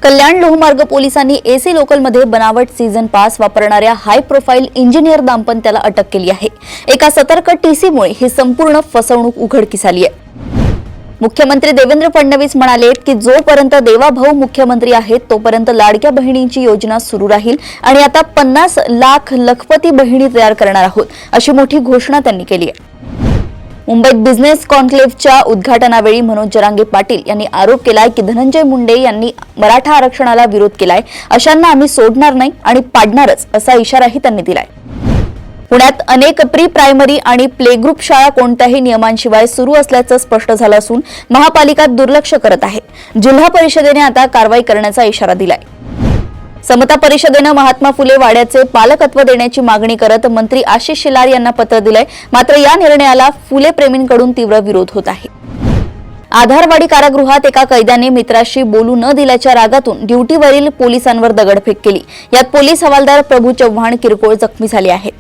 कल्याण लोहमार्ग पोलिसांनी एसी लोकलमध्ये बनावट सीझन पास वापरणाऱ्या हाय प्रोफाईल इंजिनियर दाम्पत्याला अटक केली आहे। एका सतर्क टीसीमुळे ही संपूर्ण फसवणूक उघडकीस आली आहे। मुख्यमंत्री देवेंद्र फडणवीस म्हणाले की जोपर्यंत देवाभाऊ मुख्यमंत्री आहेत तोपर्यंत लाडक्या बहिणींची योजना सुरू राहील आणि आता 50 लाख लखपती बहिणी तयार करणार आहोत, अशी मोठी घोषणा त्यांनी केली आहे। मुंबईत बिझनेस कॉन्क्लेव्हच्या उद्घाटनावेळी मनोज जरांगे पाटील यांनी आरोप केलाय की धनंजय मुंडे यांनी मराठा आरक्षणाला विरोध केलाय, अशांना आम्ही सोडणार नाही आणि पाडणारच, असा इशाराही त्यांनी दिलाय। पुण्यात अनेक प्री प्रायमरी आणि प्ले ग्रुप शाळा कोणत्याही नियमांशिवाय सुरू असल्याचं स्पष्ट झालं असून महापालिका दुर्लक्ष करत आहे। जिल्हा परिषदेने आता कारवाई करण्याचा इशारा दिलाय। समता परिषदेनं महात्मा फुले वाड्याचे पालकत्व देण्याची मागणी करत मंत्री आशिष शेलार यांना पत्र दिलंय, मात्र या निर्णयाला फुले प्रेमींकडून तीव्र विरोध होत आहे। आधारवाडी कारागृहात एका कैद्याने मित्राशी बोलू न दिल्याच्या रागातून ड्युटीवरील पोलिसांवर दगडफेक केली। यात पोलीस हवालदार प्रभू चव्हाण किरकोळ जखमी झाले आहेत।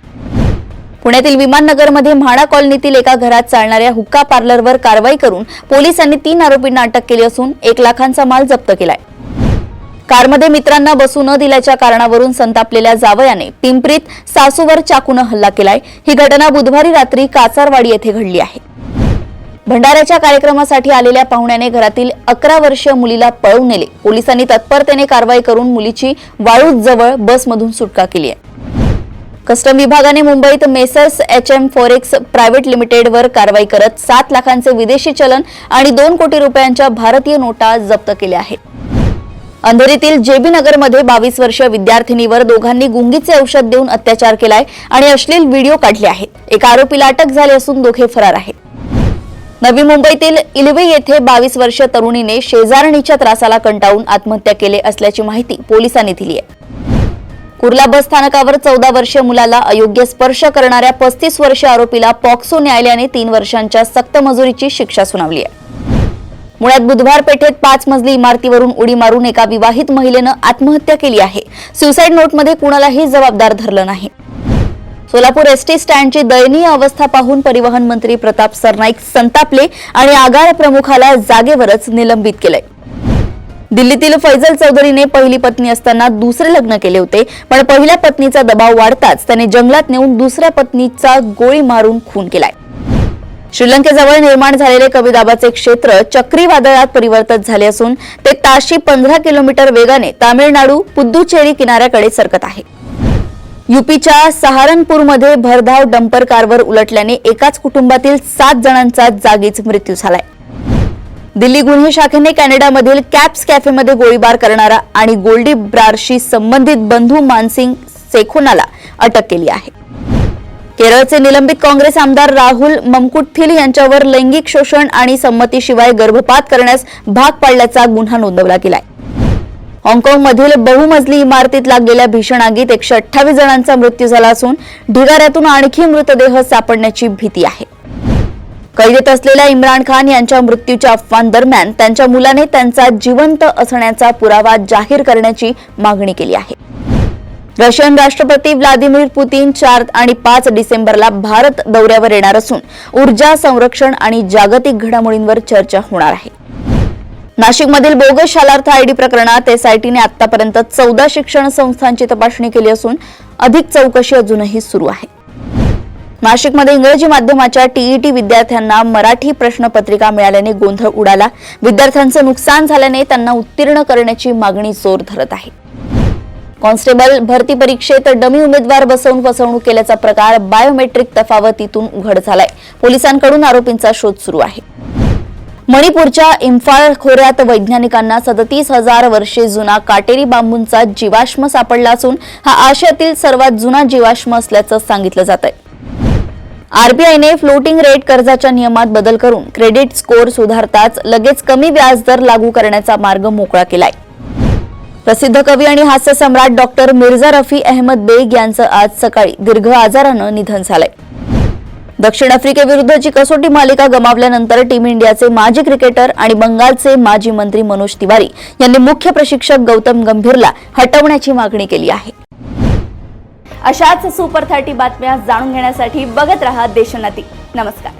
पुण्यातील विमाननगरमध्ये म्हाडा कॉलनीतील एका घरात चालणाऱ्या हुक्का पार्लरवर कारवाई करून पोलिसांनी 3 आरोपींना अटक केली असून 1 लाखांचा माल जप्त केलाय। कारमध्ये मित्रांना बसू न दिल्याच्या कारणावरून संतापलेल्या जावयाने पिंपरीत सासूवर चाकूने हल्ला केलाय। ही घटना बुधवारी रात्री कासारवाडी येथे घडली आहे। भंडाऱ्याच्या कार्यक्रमासाठी आलेल्या पाहुण्याने घरातील 11 वर्षीय मुलीला पळवून नेले। पोलिसांनी तत्परतेने कारवाई करून मुलीची वाळूजवळ बसमधून सुटका केली आहे। कस्टम विभागाने मुंबईत मेसर्स HM फॉरेक्स प्रायव्हेट लिमिटेडवर कारवाई करत 7 लाखांचे विदेशी चलन आणि 2 कोटी रुपयांच्या भारतीय नोटा जप्त केल्या आहेत। अंधेरीतील JB नगरमध्ये 22 वर्षीय विद्यार्थिनीवर दोघांनी गुंगीचे औषध देऊन अत्याचार केलाय आणि अश्लील व्हिडिओ काढले आहेत। एका आरोपीला अटक झाली असून दोघे फरार आहेत। नवी मुंबईतील इलवे येथे 22 वर्षीय तरुणीने शेजारणीच्या त्रासाला कंटाळून आत्महत्या केली असल्याची माहिती पोलिसांनी दिली आहे। कुर्ला बस स्थानकावर 14 वर्षीय मुलाला अयोग्य स्पर्श करणाऱ्या 35 वर्षीय आरोपीला पॉक्सो न्यायालयाने 3 वर्षांच्या सक्त मजुरीची शिक्षा सुनावली आहे। मुळात बुधवार पेठेत 5 मजली इमारतीवरून उडी मारून एका विवाहित महिलेनं आत्महत्या केली आहे। सुसाईड नोटमध्ये कुणालाही जबाबदार धरलं नाही। सोलापूर एसटी स्टँडची दयनीय अवस्था पाहून परिवहन मंत्री प्रताप सरनाईक संतापले आणि आगार प्रमुखाला जागेवरच निलंबित केलंय। दिल्लीतील फैजल चौधरीने पहिली पत्नी असताना दुसरे लग्न केले होते, पण पहिल्या पत्नीचा दबाव वाढताच त्याने जंगलात नेऊन दुसऱ्या पत्नीचा गोळी मारून खून केलाय। श्रीलंकेजवळ निर्माण झालेले कमी दाबाचे क्षेत्र चक्रीवादळात परिवर्तित झाले असून ते ताशी 15 किलोमीटर वेगाने तामिळनाडू पुद्दुचेरी किनाऱ्याकडे सरकत आहे। यूपीच्या सहारनपूरमध्ये भरधाव डंपर कारवर उलटल्याने एकाच कुटुंबातील 7 जणांचा जागीच मृत्यू झालाय। दिल्ली गुन्हे शाखेने कॅनडामधील कॅप्स कॅफेमध्ये गोळीबार करणारा आणि गोल्डी ब्रारशी संबंधित बंधू मानसिंग सेखोनाला अटक केली आहे। केरळचे निलंबित काँग्रेस आमदार राहुल ममकुट्थिल यांच्यावर लैंगिक शोषण आणि संमतीशिवाय गर्भपात करण्यास भाग पाडल्याचा गुन्हा नोंदवला गेलाय। हाँगकाँगमधील बहुमजली इमारतीत लागलेल्या भीषण आगीत 128 जणांचा मृत्यू झाला असून ढिगाऱ्यातून आणखी मृतदेह सापडण्याची भीती आहे। कैदेत असलेल्या इम्रान खान यांच्या मृत्यूच्या अफवांदरम्यान त्यांच्या मुलाने त्यांचा जिवंत असण्याचा पुरावा जाहीर करण्याची मागणी केली आहे। रशियन राष्ट्रपती व्लादिमीर पुतीन 4 आणि 5 डिसेंबरला भारत दौऱ्यावर येणार असून ऊर्जा, संरक्षण आणि जागतिक घडामोडींवर चर्चा होणार आहे। नाशिकमधील बोगस शालार्थ आयडी प्रकरणात SITने आतापर्यंत 14 शिक्षण संस्थांची तपासणी केली असून अधिक चौकशी अजूनही सुरू आहे। नाशिकमध्ये इंग्रजी माध्यमाच्या TET विद्यार्थ्यांना मराठी प्रश्नपत्रिका मिळाल्याने गोंधळ उडाला। विद्यार्थ्यांचं नुकसान झाल्याने त्यांना उत्तीर्ण करण्याची मागणी जोर धरत आहे। कॉन्स्टेबल भरती परीक्षेत डमी उमेदवार बसवून फसवणूक केल्याचा प्रकार बायोमेट्रिक तफावतीतून उघड झालाय। पोलिसांकडून आरोपींचा शोध सुरू आहे। मणिपूरच्या इम्फाळ खोऱ्यात वैज्ञानिकांना 37,000 वर्षे जुना काटेरी बांबूंचा जीवाश्म सापडला असून हा आशियातील सर्वात जुना जीवाश्म असल्याचं सांगितलं जातंय। RBIने फ्लोटिंग रेट कर्जाच्या नियमात बदल करून क्रेडिट स्कोअर सुधारताच लगेच कमी व्याजदर लागू करण्याचा मार्ग मोकळा केलाय। प्रसिद्ध कवी आणि हास्य सम्राट डॉक्टर मिर्झा रफी अहमद बेग यांचं आज सकाळी दीर्घ आजारानं निधन झालंय। दक्षिण आफ्रिकेविरुद्धची कसोटी मालिका गमावल्यानंतर टीम इंडियाचे माजी क्रिकेटर आणि बंगालचे माजी मंत्री मनोज तिवारी यांनी मुख्य प्रशिक्षक गौतम गंभीरला हटवण्याची मागणी केली आहे। अशाच सुपर 30 बातम्या जाणून घेण्यासाठी बघत रहा देशोन्नती। नमस्कार।